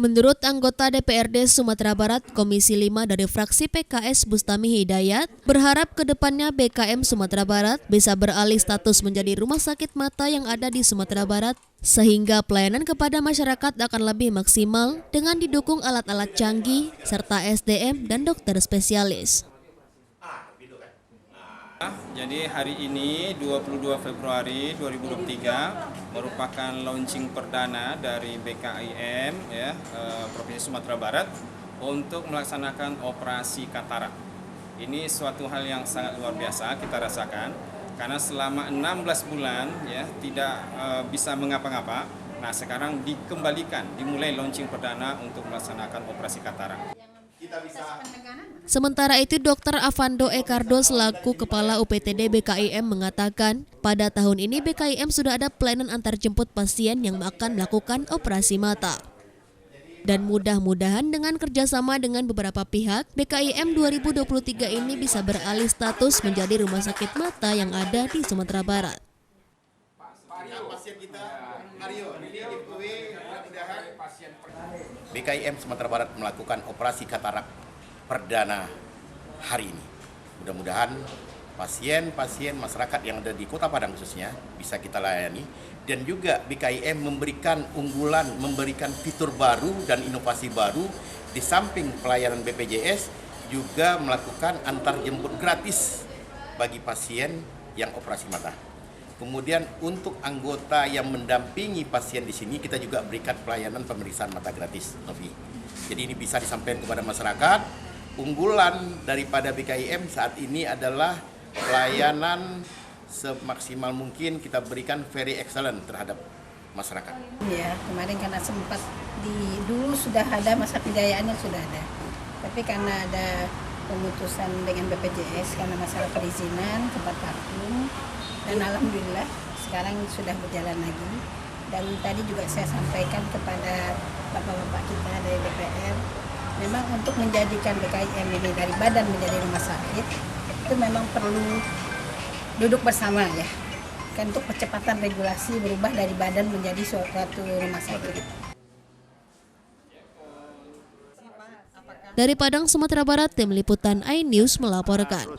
Menurut anggota DPRD Sumatera Barat Komisi 5 dari fraksi PKS Bustami Hidayat, berharap ke depannya BKM Sumatera Barat bisa beralih status menjadi rumah sakit mata yang ada di Sumatera Barat, sehingga pelayanan kepada masyarakat akan lebih maksimal dengan didukung alat-alat canggih serta SDM dan dokter spesialis. Jadi hari ini 22 Februari 2023 merupakan launching perdana dari BKIM Provinsi Sumatera Barat untuk melaksanakan operasi katarak. Ini suatu hal yang sangat luar biasa kita rasakan karena selama 16 bulan tidak bisa mengapa-ngapa. Nah, sekarang dikembalikan, dimulai launching perdana untuk melaksanakan operasi katarak. Sementara itu, Dr. Avando Ekardo selaku Kepala UPTD BKIM mengatakan, pada tahun ini BKIM sudah ada pelayanan antarjemput pasien yang akan melakukan operasi mata. Dan mudah-mudahan dengan kerjasama dengan beberapa pihak, BKIM 2023 ini bisa beralih status menjadi rumah sakit mata yang ada di Sumatera Barat. BKIM Sumatera Barat melakukan operasi katarak perdana hari ini. Mudah-mudahan pasien-pasien masyarakat yang ada di Kota Padang khususnya bisa kita layani, dan juga BKIM memberikan unggulan, memberikan fitur baru dan inovasi baru di samping pelayanan BPJS, juga melakukan antar jemput gratis bagi pasien yang operasi mata. Kemudian untuk anggota yang mendampingi pasien di sini kita juga berikan pelayanan pemeriksaan mata gratis, Novi. Jadi ini bisa disampaikan kepada masyarakat. Unggulan daripada BKIM saat ini adalah pelayanan semaksimal mungkin kita berikan very excellent terhadap masyarakat. Ya, kemarin karena sempat dulu sudah ada masa penjayaannya sudah ada. Tapi karena ada pemutusan dengan BPJS karena masalah perizinan tempat parkir. Dan alhamdulillah sekarang sudah berjalan lagi. Dan tadi juga saya sampaikan kepada bapak-bapak kita dari DPR, memang untuk menjadikan BKIM ini dari badan menjadi rumah sakit, itu memang perlu duduk bersama ya. Kan untuk percepatan regulasi berubah dari badan menjadi suatu rumah sakit. Dari Padang, Sumatera Barat, Tim Liputan iNews melaporkan.